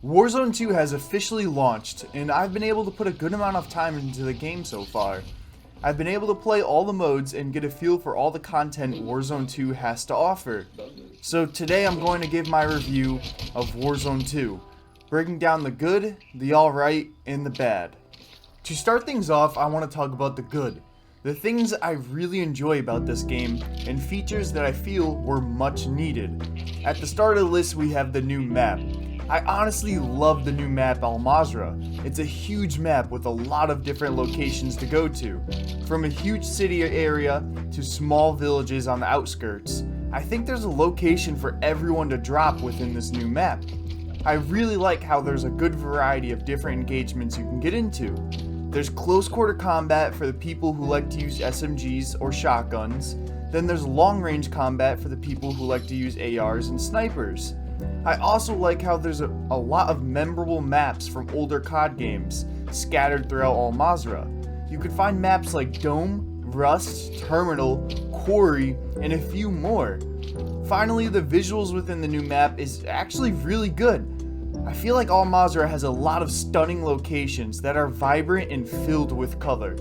Warzone 2 has officially launched, and I've been able to put a good amount of time into the game so far. I've been able to play all the modes and get a feel for all the content Warzone 2 has to offer. So today I'm going to give my review of Warzone 2, breaking down the good, the alright, and the bad. To start things off, I want to talk about the good. The things I really enjoy about this game, and features that I feel were much needed. At the start of the list we have the new map. I honestly love the new map Al Mazrah. It's a huge map with a lot of different locations to go to. From a huge city area to small villages on the outskirts. I think there's a location for everyone to drop within this new map. I really like how there's a good variety of different engagements you can get into. There's close quarter combat for the people who like to use SMGs or shotguns. Then there's long range combat for the people who like to use ARs and snipers. I also like how there's a lot of memorable maps from older COD games scattered throughout Al Mazrah. You could find maps like Dome, Rust, Terminal, Quarry, and a few more. Finally, the visuals within the new map is actually really good. I feel like Al Mazrah has a lot of stunning locations that are vibrant and filled with color.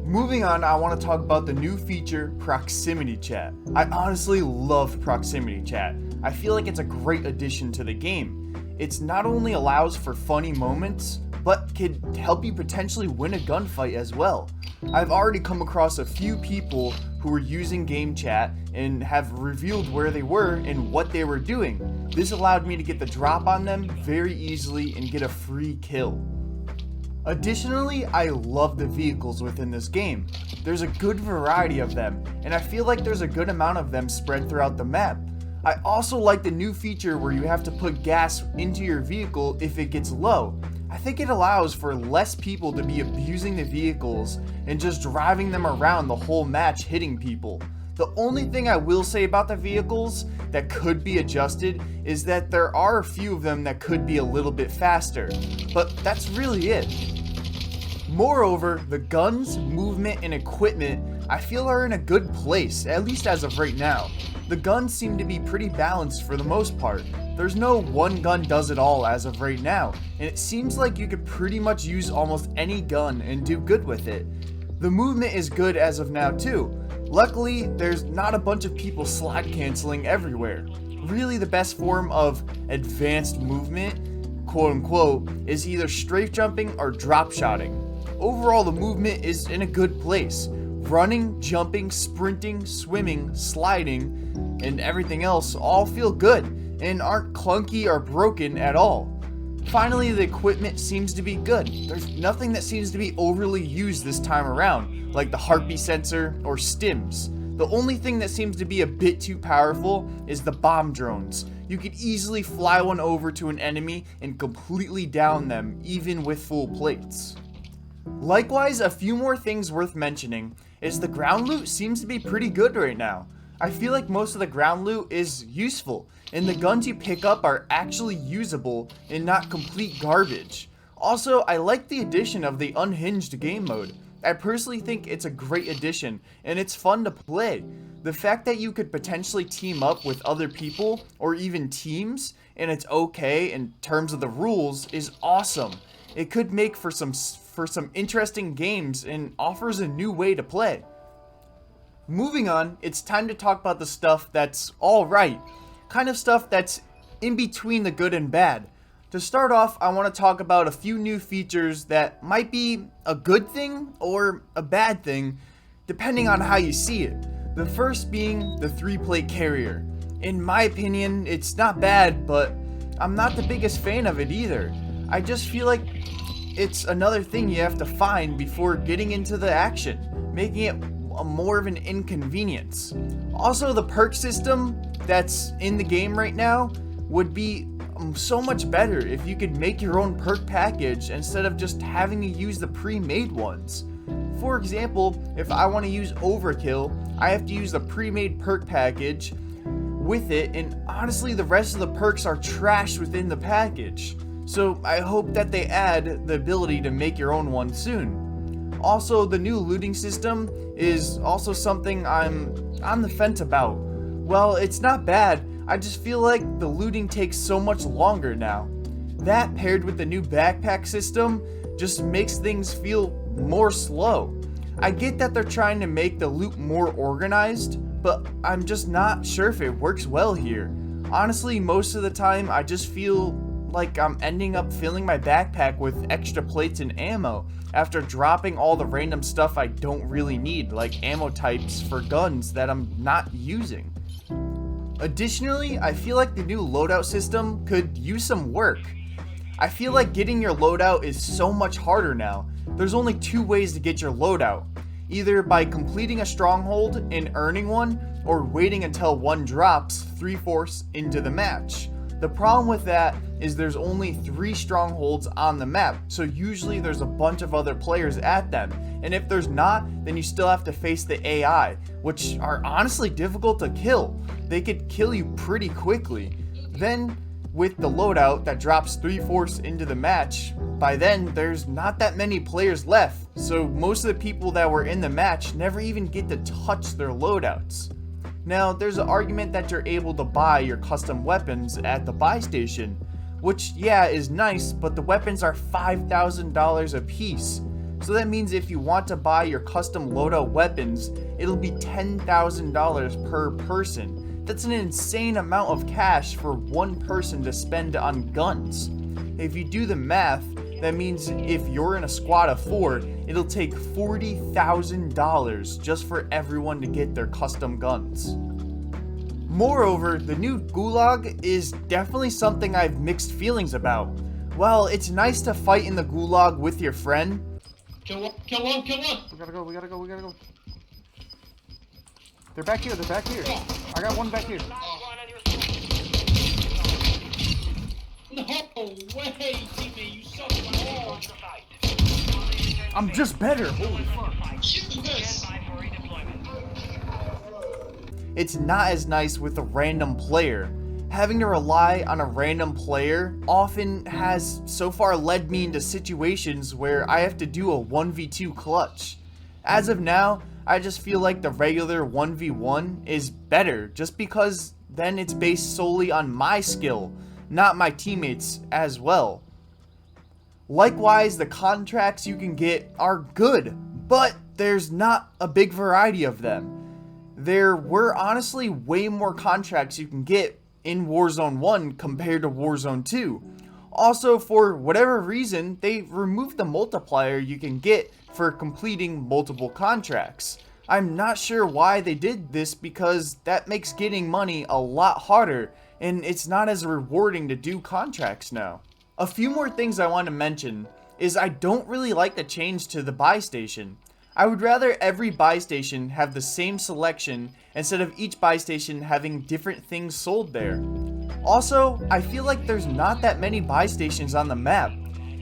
Moving on, I want to talk about the new feature, Proximity Chat. I honestly love Proximity Chat. I feel like it's a great addition to the game. It not only allows for funny moments, but could help you potentially win a gunfight as well. I've already come across a few people who were using game chat and have revealed where they were and what they were doing. This allowed me to get the drop on them very easily and get a free kill. Additionally, I love the vehicles within this game. There's a good variety of them, and I feel like there's a good amount of them spread throughout the map. I also like the new feature where you have to put gas into your vehicle if it gets low. I think it allows for less people to be abusing the vehicles and just driving them around the whole match hitting people. The only thing I will say about the vehicles that could be adjusted is that there are a few of them that could be a little bit faster, but that's really it. Moreover, the guns, movement, and equipment I feel are in a good place, at least as of right now. The guns seem to be pretty balanced for the most part. There's no one gun does it all as of right now, and it seems like you could pretty much use almost any gun and do good with it. The movement is good as of now too. Luckily, there's not a bunch of people slide canceling everywhere. Really, the best form of advanced movement, quote unquote, is either strafe jumping or drop shotting. Overall, the movement is in a good place. Running, jumping, sprinting, swimming, sliding, and everything else all feel good and aren't clunky or broken at all. Finally, the equipment seems to be good. There's nothing that seems to be overly used this time around, like the heartbeat sensor or stims. The only thing that seems to be a bit too powerful is the bomb drones. You could easily fly one over to an enemy and completely down them, even with full plates. Likewise, a few more things worth mentioning is the ground loot seems to be pretty good right now. I feel like most of the ground loot is useful, and the guns you pick up are actually usable and not complete garbage. Also, I like the addition of the unhinged game mode. I personally think it's a great addition, and it's fun to play. The fact that you could potentially team up with other people, or even teams, and it's okay in terms of the rules, is awesome. It could make for some interesting games and offers a new way to play. Moving on, it's time to talk about the stuff that's alright, kind of stuff that's in between the good and bad. To start off, I want to talk about a few new features that might be a good thing or a bad thing, depending on how you see it. The first being the 3-plate carrier. In my opinion, it's not bad, but I'm not the biggest fan of it either. I just feel like it's another thing you have to find before getting into the action, making it more of an inconvenience. Also, the perk system that's in the game right now would be so much better if you could make your own perk package instead of just having to use the pre-made ones. For example, if I want to use Overkill, I have to use the pre-made perk package with it, and honestly the rest of the perks are trashed within the package. So I hope that they add the ability to make your own one soon. Also, the new looting system is also something I'm on the fence about. Well, it's not bad, I just feel like the looting takes so much longer now. That paired with the new backpack system just makes things feel more slow. I get that they're trying to make the loot more organized, but I'm just not sure if it works well here. Honestly, most of the time I just feel like I'm ending up filling my backpack with extra plates and ammo after dropping all the random stuff I don't really need, like ammo types for guns that I'm not using. Additionally, I feel like the new loadout system could use some work. I feel like getting your loadout is so much harder now. There's only 2 ways to get your loadout. Either by completing a stronghold and earning one, or waiting until one drops 3/4 into the match. The problem with that is there's only 3 strongholds on the map, so usually there's a bunch of other players at them. And if there's not, then you still have to face the AI, which are honestly difficult to kill. They could kill you pretty quickly. Then, with the loadout that drops 3/4 into the match, by then there's not that many players left, so most of the people that were in the match never even get to touch their loadouts. Now, there's an argument that you're able to buy your custom weapons at the buy station, which yeah is nice, but the weapons are $5,000 a piece. So that means if you want to buy your custom loadout weapons, it'll be $10,000 per person. That's an insane amount of cash for one person to spend on guns. If you do the math, that means if you're in a squad of 4, it'll take $40,000 just for everyone to get their custom guns. Moreover, the new gulag is definitely something I have mixed feelings about. While it's nice to fight in the gulag with your friend. Kill one, kill one, kill one! We gotta go. They're back here. I got one back here. No way, teammate, you suck my I'm just better. Holy fuck. Yes. It's not as nice with a random player. Having to rely on a random player often has so far led me into situations where I have to do a 1v2 clutch. As of now, I just feel like the regular 1v1 is better just because then it's based solely on my skill, not my teammates as well. Likewise, the contracts you can get are good, but there's not a big variety of them. There were honestly way more contracts you can get in Warzone 1 compared to Warzone 2. Also, for whatever reason, they removed the multiplier you can get for completing multiple contracts. I'm not sure why they did this because that makes getting money a lot harder and it's not as rewarding to do contracts now. A few more things I want to mention is I don't really like the change to the buy station. I would rather every buy station have the same selection instead of each buy station having different things sold there. Also, I feel like there's not that many buy stations on the map.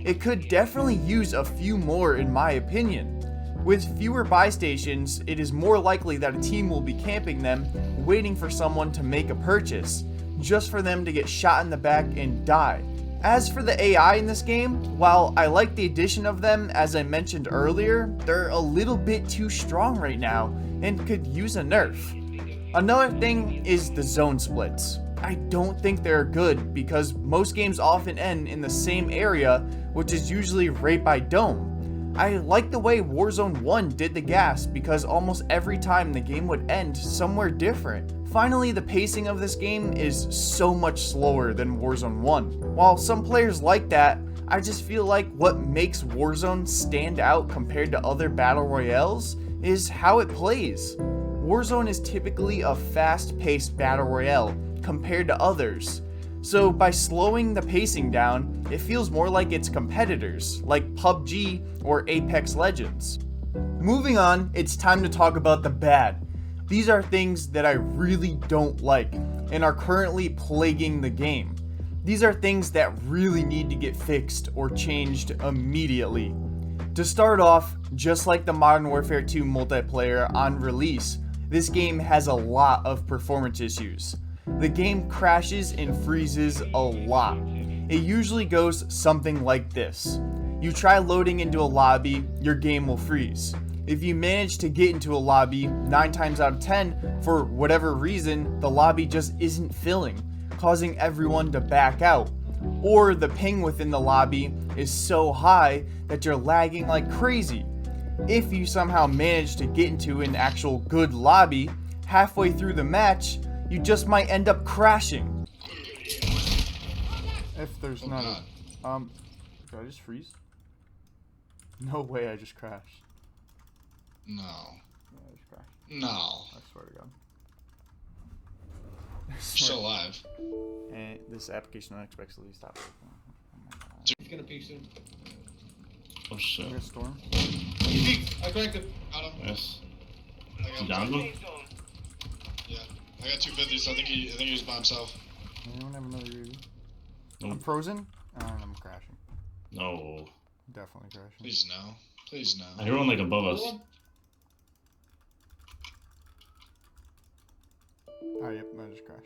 It could definitely use a few more in my opinion. With fewer buy stations, it is more likely that a team will be camping them, waiting for someone to make a purchase, just for them to get shot in the back and die. As for the AI in this game, while I like the addition of them as I mentioned earlier, they're a little bit too strong right now and could use a nerf. Another thing is the zone splits. I don't think they're good because most games often end in the same area, which is usually right by dome. I like the way Warzone 1 did the gas because almost every time the game would end somewhere different. Finally, the pacing of this game is so much slower than Warzone 1. While some players like that, I just feel like what makes Warzone stand out compared to other battle royales is how it plays. Warzone is typically a fast-paced battle royale compared to others. So by slowing the pacing down, it feels more like its competitors, like PUBG or Apex Legends. Moving on, it's time to talk about the bad. These are things that I really don't like and are currently plaguing the game. These are things that really need to get fixed or changed immediately. To start off, just like the Modern Warfare 2 multiplayer on release, this game has a lot of performance issues. The game crashes and freezes a lot. It usually goes something like this. You try loading into a lobby, your game will freeze. If you manage to get into a lobby, 9 times out of 10, for whatever reason, the lobby just isn't filling, causing everyone to back out. or the ping within the lobby is so high that you're lagging like crazy. If you somehow manage to get into an actual good lobby, halfway through the match, you just might end up crashing. If there's none. Did I just freeze? No way, I just crashed. No. Yeah, I just crashed. No. I swear to God. Still alive. And this application unexpectedly stopped. He's gonna peek soon. Oh shit. There's a storm. He peeked. I cracked him. Got him. Yes. I got him. Down though? Yeah. I got 250, so I think he was by himself. Anyone have another UAV? Nope. I'm frozen, and I'm crashing. No. Definitely crashing. Please no. Please no. I hear one like above us. Oh, yep, I just crashed.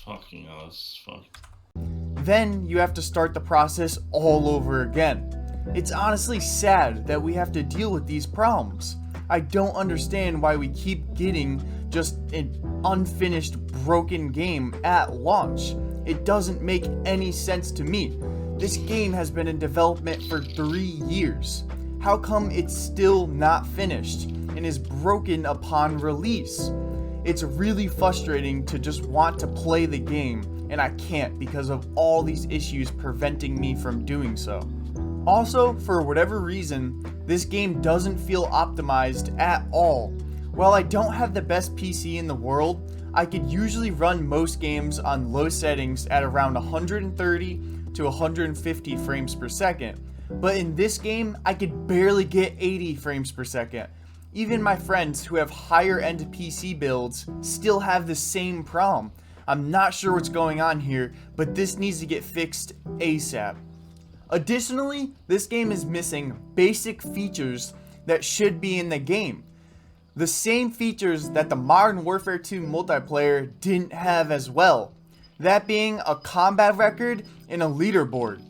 Fucking hell, this is fucked. Then you have to start the process all over again. It's honestly sad that we have to deal with these problems. I don't understand why we keep getting just an unfinished, broken game at launch. It doesn't make any sense to me. This game has been in development for 3 years. How come it's still not finished and is broken upon release? It's really frustrating to just want to play the game, and I can't because of all these issues preventing me from doing so. Also, for whatever reason, this game doesn't feel optimized at all. While I don't have the best PC in the world, I could usually run most games on low settings at around 130 to 150 frames per second. But in this game, I could barely get 80 frames per second. Even my friends who have higher end PC builds still have the same problem. I'm not sure what's going on here, but this needs to get fixed ASAP. Additionally, this game is missing basic features that should be in the game. The same features that the Modern Warfare 2 multiplayer didn't have as well. That being a combat record and a leaderboard.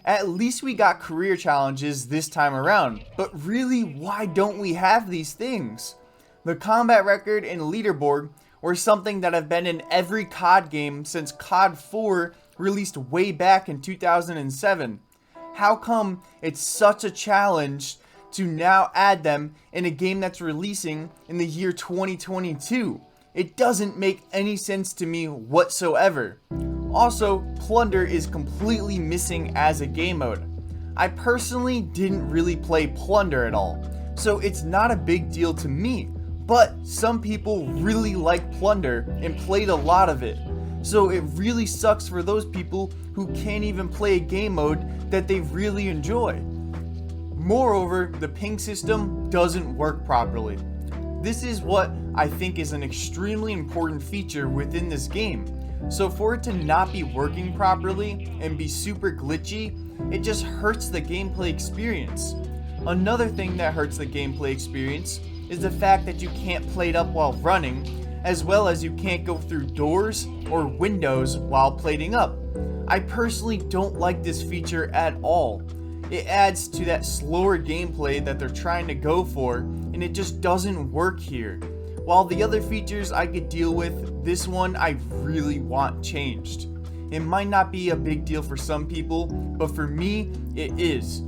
At least we got career challenges this time around, but really, why don't we have these things? The combat record and leaderboard were something that have been in every COD game since COD 4 released way back in 2007. How come it's such a challenge to now add them in a game that's releasing in the year 2022? It doesn't make any sense to me whatsoever. Also, Plunder is completely missing as a game mode. I personally didn't really play Plunder at all, so it's not a big deal to me, but some people really like Plunder and played a lot of it. So it really sucks for those people who can't even play a game mode that they really enjoy. Moreover, the ping system doesn't work properly. This is what I think is an extremely important feature within this game. So for it to not be working properly and be super glitchy, it just hurts the gameplay experience. Another thing that hurts the gameplay experience is the fact that you can't plate up while running, as well as you can't go through doors or windows while plating up. I personally don't like this feature at all. It adds to that slower gameplay that they're trying to go for, and it just doesn't work here. While the other features I could deal with, this one I really want changed. It might not be a big deal for some people, but for me, it is.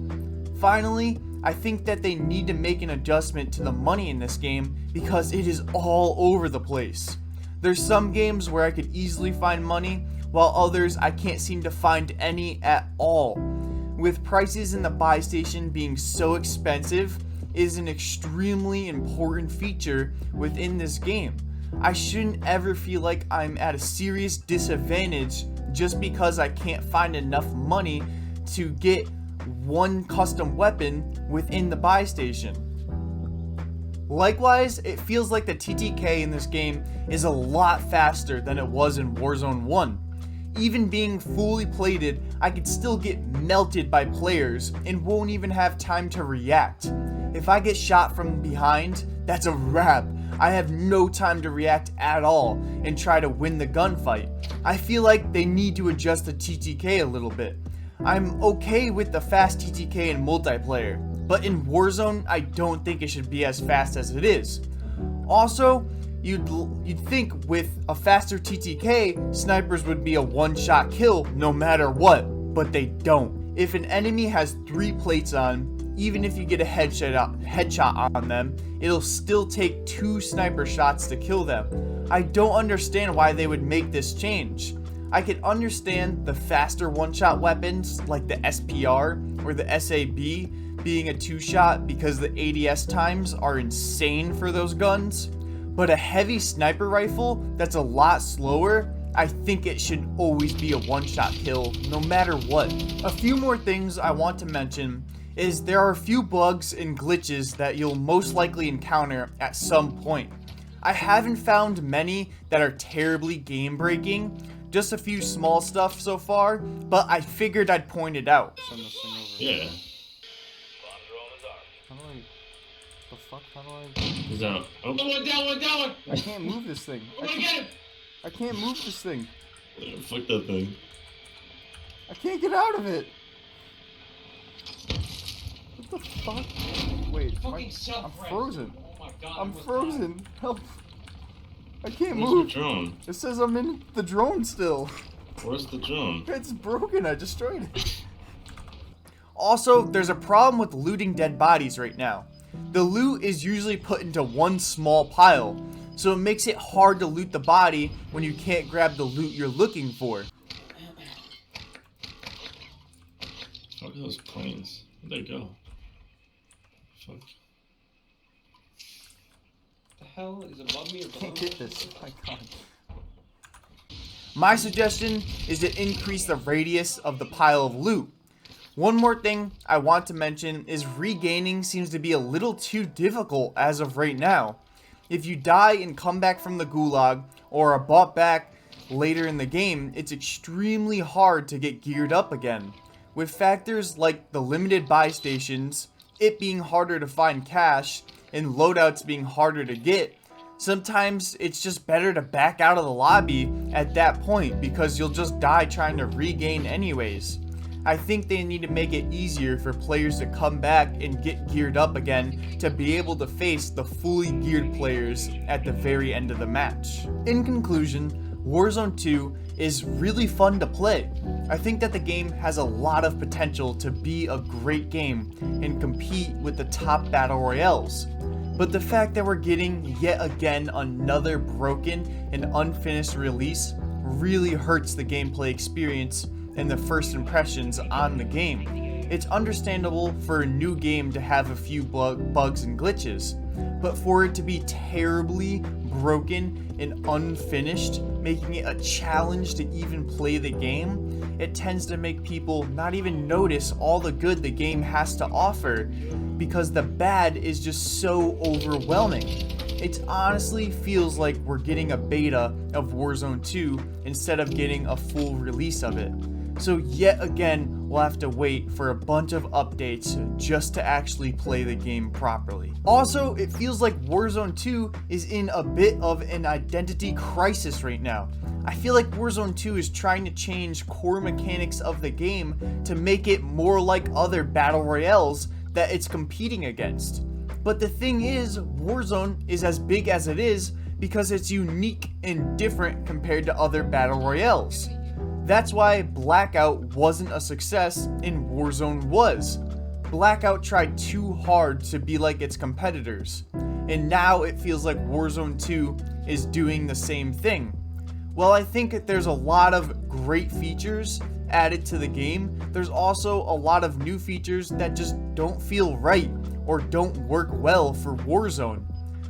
Finally, I think that they need to make an adjustment to the money in this game because it is all over the place. There's some games where I could easily find money, while others I can't seem to find any at all. With prices in the buy station being so expensive, is an extremely important feature within this game. I shouldn't ever feel like I'm at a serious disadvantage just because I can't find enough money to get one custom weapon within the buy station. Likewise, it feels like the TTK in this game is a lot faster than it was in Warzone 1. Even being fully plated, I could still get melted by players and won't even have time to react. If I get shot from behind, that's a wrap. I have no time to react at all and try to win the gunfight. I feel like they need to adjust the TTK a little bit. I'm okay with the fast TTK in multiplayer, but in Warzone, I don't think it should be as fast as it is. Also, you'd think with a faster TTK, snipers would be a one-shot kill no matter what. but they don't. If an enemy has 3 plates on, even if you get a headshot on them, it'll still take 2 sniper shots to kill them. I don't understand why they would make this change. I could understand the faster one-shot weapons like the SPR or the SAB being a 2-shot because the ADS times are insane for those guns, but a heavy sniper rifle that's a lot slower, I think it should always be a one-shot kill no matter what. A few more things I want to mention is there are a few bugs and glitches that you'll most likely encounter at some point. I haven't found many that are terribly game breaking, just a few small stuff so far, but I figured I'd point it out. Yeah. How do I... Is that? Oh, One down. I can't move this thing. I'm gonna get him. I can't move this thing. fuck that thing. I can't get out of it. What the fuck? Wait, Fucking self. I'm frozen. Oh my god. I'm frozen. Help. I can't Where's move. the drone? It says I'm in the drone still. Where's the drone? It's broken. I destroyed it. Also, there's a problem with looting dead bodies right now. The loot is usually put into one small pile, so it makes it hard to loot the body when you can't grab the loot you're looking for. Fuck those planes. Where'd they go? Fuck. The hell is above me or below Can't me? get this. Oh my god. My suggestion is to increase the radius of the pile of loot. One more thing I want to mention is regaining seems to be a little too difficult as of right now. If you die and come back from the gulag or are brought back later in the game, it's extremely hard to get geared up again. With factors like the limited buy stations, it being harder to find cash, and loadouts being harder to get, sometimes it's just better to back out of the lobby at that point because you'll just die trying to regain anyways. I think they need to make it easier for players to come back and get geared up again to be able to face the fully geared players at the very end of the match. In conclusion, Warzone 2 is really fun to play. I think that the game has a lot of potential to be a great game and compete with the top battle royales. But the fact that we're getting yet again another broken and unfinished release really hurts the gameplay experience and the first impressions on the game. It's understandable for a new game to have a few bugs and glitches, but for it to be terribly broken and unfinished, making it a challenge to even play the game, it tends to make people not even notice all the good the game has to offer because the bad is just so overwhelming. It honestly feels like we're getting a beta of Warzone 2 instead of getting a full release of it. So yet again, we'll have to wait for a bunch of updates just to actually play the game properly. Also, it feels like Warzone 2 is in a bit of an identity crisis right now. I feel like Warzone 2 is trying to change core mechanics of the game to make it more like other battle royales that it's competing against. But the thing is, Warzone is as big as it is because it's unique and different compared to other battle royales. That's why Blackout wasn't a success and Warzone was. Blackout tried too hard to be like its competitors, and now it feels like Warzone 2 is doing the same thing. While I think that there's a lot of great features added to the game, there's also a lot of new features that just don't feel right or don't work well for Warzone.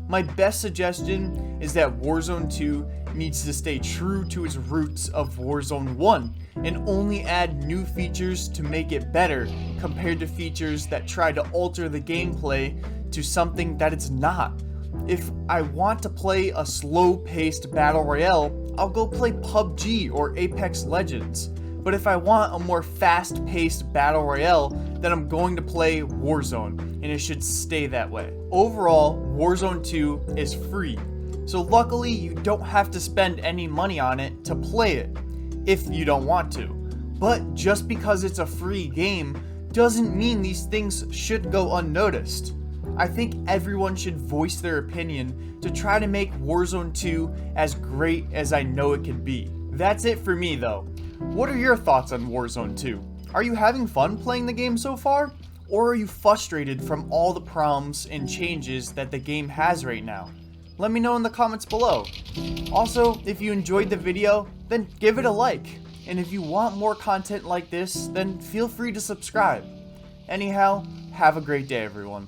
My best suggestion is that Warzone 2 needs to stay true to its roots of Warzone 1 and only add new features to make it better compared to features that try to alter the gameplay to something that it's not. If I want to play a slow-paced battle royale, I'll go play PUBG or Apex Legends. But if I want a more fast-paced battle royale, then I'm going to play Warzone, and it should stay that way. Overall, Warzone 2 is free, so luckily you don't have to spend any money on it to play it, if you don't want to. But just because it's a free game doesn't mean these things should go unnoticed. I think everyone should voice their opinion to try to make Warzone 2 as great as I know it can be. That's it for me though. What are your thoughts on Warzone 2? Are you having fun playing the game so far? Or are you frustrated from all the problems and changes that the game has right now? Let me know in the comments below. Also, if you enjoyed the video, then give it a like. And if you want more content like this, then feel free to subscribe. Anyhow, have a great day, everyone.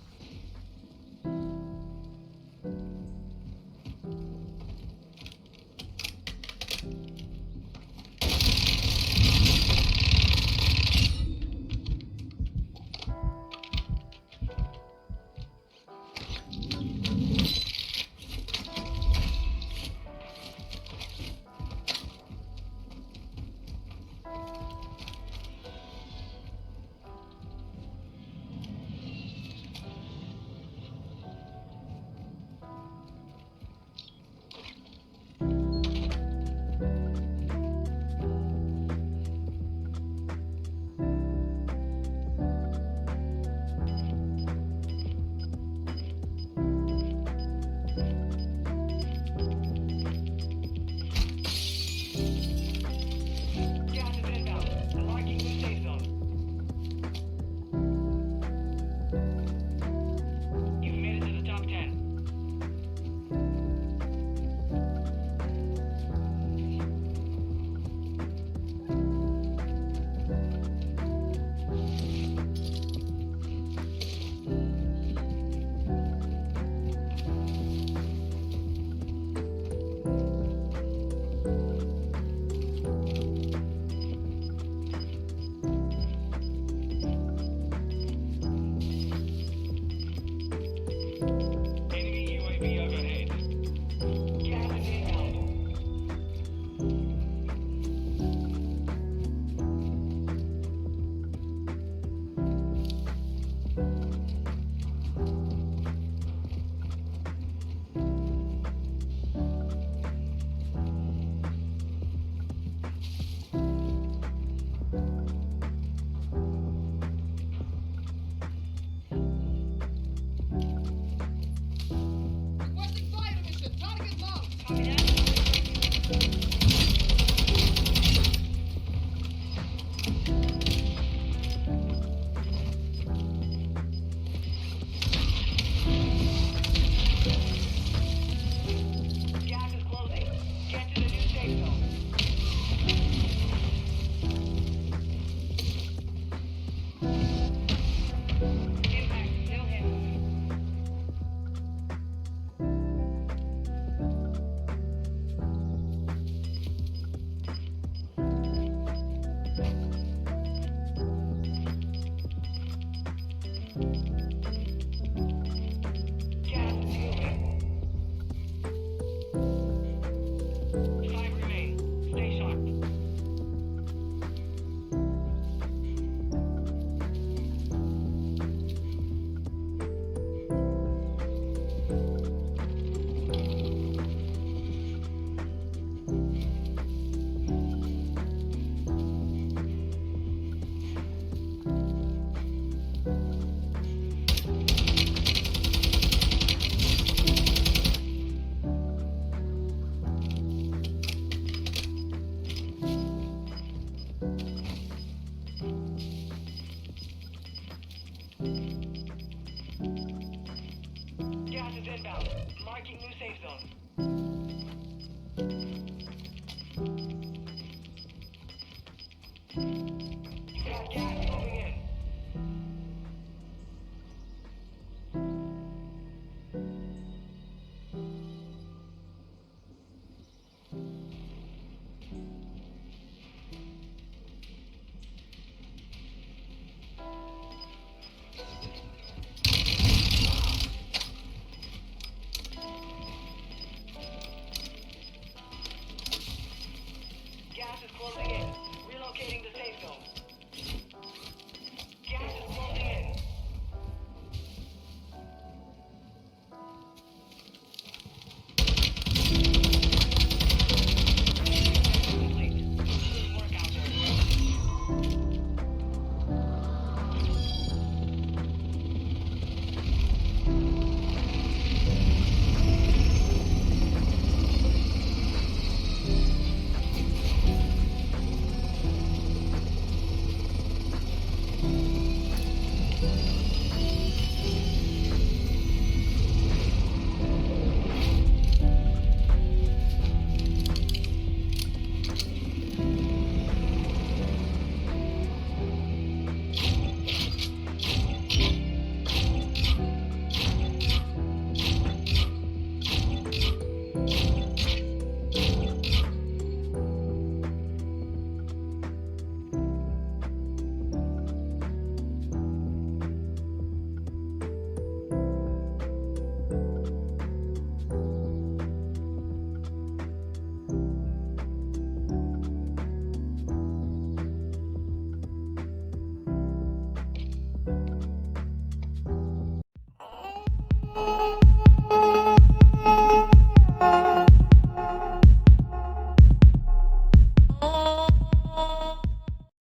you